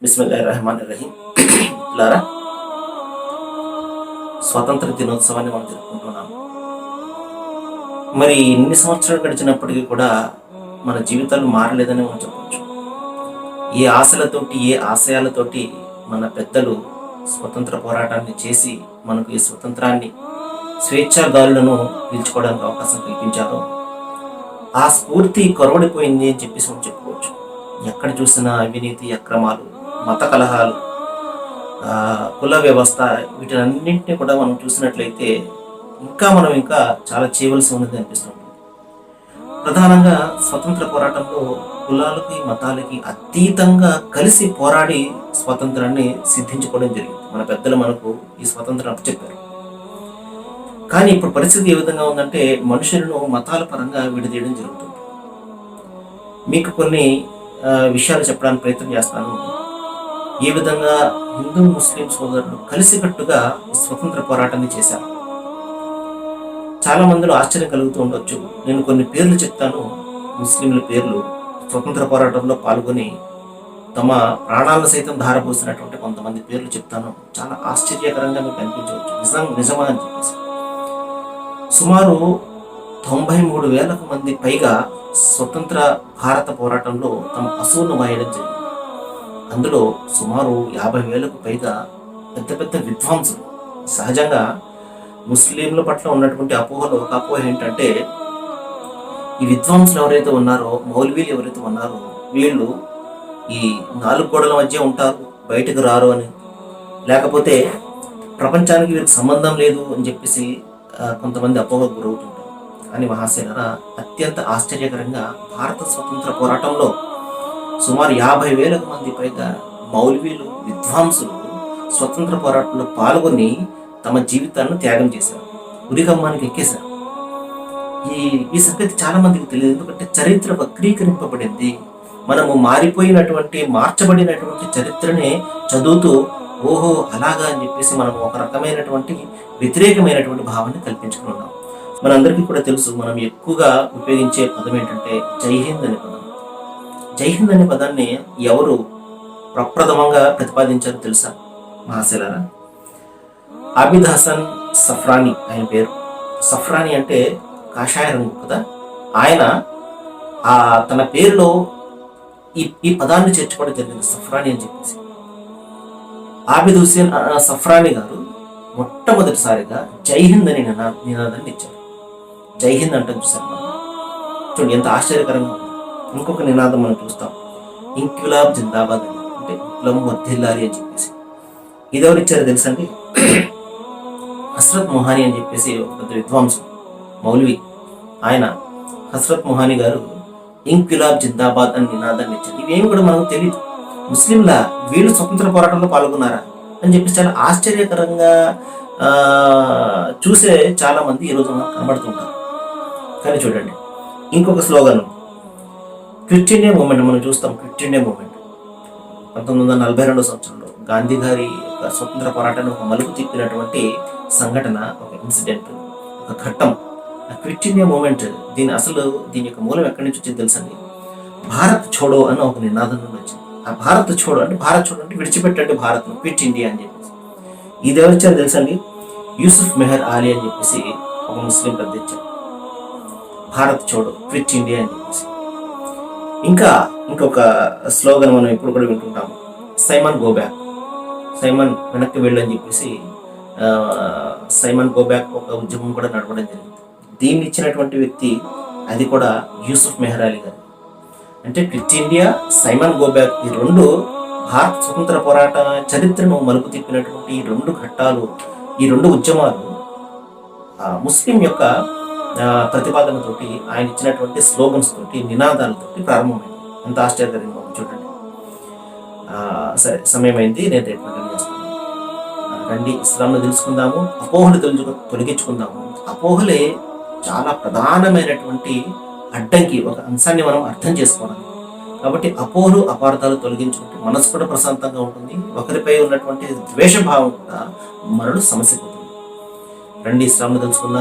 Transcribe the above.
బిస్మిల్లాహిర్రహమానిర్రహీం. లారా స్వాతంత్ర దినోత్సవాన్ని మనం జరుపుకుంటున్నాము. మరి ఎన్ని సంవత్సరాలు గడిచినప్పటికీ కూడా మన జీవితాలు మారలేదని మనం చెప్పవచ్చు. ఏ ఆశలతోటి ఏ ఆశయాలతోటి మన పెద్దలు స్వతంత్ర పోరాటాన్ని చేసి మనకు ఈ స్వతంత్రాన్ని స్వేచ్ఛా గాలులను పీల్చుకోవడానికి అవకాశం కల్పించారో ఆ స్ఫూర్తి కొరవడిపోయింది అని చెప్పేసి మనం చెప్పుకోవచ్చు. ఎక్కడ చూసినా అవినీతి, అక్రమాలు, మత కలహాలు, కుల వ్యవస్థ, వీటన్నింటినీ కూడా మనం చూసినట్లయితే ఇంకా చాలా చేయవలసి ఉన్నది అనిపిస్తుంది. ప్రధానంగా స్వతంత్ర పోరాటంలో కులాలకి మతాలకి అతీతంగా కలిసి పోరాడి స్వాతంత్రాన్ని సిద్ధించుకోవడం జరిగింది. మన పెద్దలు మనకు ఈ స్వాతంత్రం చెప్పారు. కానీ ఇప్పుడు పరిస్థితి ఏ విధంగా ఉందంటే మనుషులను మతాల పరంగా విడదీయడం జరుగుతుంది. మీకు కొన్ని విషయాలు చెప్పడానికి ప్రయత్నం చేస్తాను. ఏ విధంగా హిందూ ముస్లిం సోదరులు కలిసికట్టుగా స్వతంత్ర పోరాటాన్ని చేశారు. చాలా మందిలో ఆశ్చర్యం కలుగుతూ ఉండొచ్చు. నేను కొన్ని పేర్లు చెప్తాను, ముస్లింల పేర్లు. స్వతంత్ర పోరాటంలో పాల్గొని తమ ప్రాణాలను సైతం ధారపోసినటువంటి కొంతమంది పేర్లు చెప్తాను. చాలా ఆశ్చర్యకరంగా మీకు అనిపించవచ్చు, నిజమా అని చెప్పేసి. సుమారు 93,000 మంది పైగా స్వతంత్ర భారత పోరాటంలో తమ అసూను వాయడం జరిగింది. అందులో సుమారు 50,000కు పైగా పెద్ద పెద్ద విద్వాంసులు. సహజంగా ముస్లింల పట్ల ఉన్నటువంటి అపోహలో ఒక అపోహ ఏంటంటే, ఈ విద్వాంసులు ఎవరైతే ఉన్నారో, మౌల్వీలు ఎవరైతే ఉన్నారో, వీళ్ళు ఈ 4 గోడల మధ్య ఉంటారు, బయటకు రారు అని, లేకపోతే ప్రపంచానికి వీరికి సంబంధం లేదు అని చెప్పేసి కొంతమంది అపోహకు గురవుతుంటారు. కానీ మహాశయులారా, అత్యంత ఆశ్చర్యకరంగా భారత స్వతంత్ర పోరాటంలో సుమారు 50,000 మంది పైగా మౌల్వీలు, విద్వాంసులు స్వతంత్ర పోరాటంలో పాల్గొని తమ జీవితాలను త్యాగం చేశారు, ఉరికమ్మానికి ఎక్కేశారు. ఈ సంగతి చాలా మందికి తెలియదు. ఎందుకంటే చరిత్ర వక్రీకరింపబడింది. మనము మార్చబడినటువంటి చరిత్రనే చదువుతూ ఓహో అలాగా అని చెప్పేసి మనం ఒక రకమైనటువంటి వ్యతిరేకమైనటువంటి భావాన్ని కల్పించుకుని ఉన్నాం. మనందరికీ కూడా తెలుసు, మనం ఎక్కువగా ఉపయోగించే పదం ఏంటంటే జై హింద్ అనే పదం. జై హింద్ అనే పదాన్ని ఎవరు ప్రప్రథమంగా ప్రతిపాదించారో తెలుసా మహాశయులారా? ఆబిద్ హసన్ సఫ్రానీ ఆయన పేరు. సఫ్రానీ అంటే కాషాయ రంగు కదా. ఆయన తన పేరులో ఈ పదాన్ని చేర్చుకోవడం జరిగింది, సఫ్రానీ అని చెప్పేసి. ఆబిద్ హుసేన్ సఫ్రానీ గారు మొట్టమొదటిసారిగా జై హింద్ అని నినాదాన్ని ఇచ్చారు. జై హింద్ అంటే చూసారు మనం. చూడండి ఎంత ఆశ్చర్యకరంగా ఉంది. ఇంకొక నినాదం మనం చూస్తాం, ఇంక్విలాబ్ జిందాబాద్ అని, అంటే విప్లవం వర్ధిల్లాలి అని చెప్పేసి. ఇది ఎవరు ఇచ్చారో తెలుసండి? హస్రత్ మొహానీ అని చెప్పేసి ఒక పెద్ద విద్వాంసుడు, మౌల్వి. ఆయన హస్రత్ మొహానీ గారు ఇంక్విలాబ్ జిందాబాద్ అని నినాదాన్ని ఇచ్చారు. ఇవేమి కూడా మనకు తెలియదు. ముస్లింల వీళ్ళు స్వతంత్ర పోరాటంలో పాల్గొన్నారా అని చెప్పి చాలా ఆశ్చర్యకరంగా చూసే చాలా మంది ఈ రోజు మనకు కనబడుతుంటారు. కానీ చూడండి, ఇంకొక స్లోగన్, క్విట్ ఇండియా మూమెంట్ మనం చూస్తాం. క్విట్ ఇండియా మూమెంట్ 1942 సంవత్సరంలో గాంధీ గారి స్వతంత్ర పోరాటాన్ని ఒక మలుపు తిప్పినటువంటి సంఘటన, ఒక ఇన్సిడెంట్, ఒక ఘట్టం. క్విట్ ఇండియా మూమెంట్ దీని యొక్క మూలం ఎక్కడి నుంచి వచ్చింది తెలుసండి? భారత్ ఛోడో అని ఒక నినాదం నుండి వచ్చింది. ఆ భారత్ ఛోడో అంటే విడిచిపెట్టండి భారత్, క్విట్ ఇండియా అని చెప్పేసి. ఇది ఎవరు ఇచ్చారు తెలుసండి? యూసుఫ్ మెహర్ అలీ అని చెప్పేసి ఒక ముస్లిం పెద్ద ఇచ్చారు. భారత్ ఛోడో, క్విట్ ఇండియా అని చెప్పేసి. ఇంకొక స్లోగన్ మనం ఇప్పుడు కూడా వింటుంటాము, సైమన్ గో బ్యాక్, సైమన్ వెనక్కి వెళ్ళని చెప్పేసి సైమన్ గో బ్యాక్ ఒక ఉద్యమం కూడా నడపడం జరిగింది. దీన్ని ఇచ్చినటువంటి వ్యక్తి అది కూడా యూసుఫ్ మెహర్ అలీ గారు. అంటే quit India, Simon go back, ఈ రెండు భారత స్వతంత్ర పోరాట చరిత్రను మలుపు తిప్పినటువంటి ఈ 2 ఘట్టాలు, ఈ 2 ఉద్యమాలు ముస్లిం యొక్క ప్రతిపాదనతోటి, ఆయన ఇచ్చినటువంటి స్లోగన్స్ తోటి, నినాదాలతోటి ప్రారంభమైంది. ఎంత ఆశ్చర్యకరంగా చూడండి. సరే, సమయం అయింది, నేను రేపు చేస్తాను. రండి ఇస్లాంను తెలుసుకుందాము, అపోహలు తొలగించుకుందాము. అపోహలే చాలా ప్రధానమైనటువంటి అడ్డంకి, ఒక అంశాన్ని మనం అర్థం చేసుకోవాలి. కాబట్టి అపోహలు, అపార్థాలు తొలగించుకుంటే మనసు కూడా ప్రశాంతంగా ఉంటుంది. ఒకరిపై ఉన్నటువంటి ద్వేషభావం కూడా మరణ సమస్య అవుతుంది. రండి ఇస్లాంను తెలుసుకుందాం.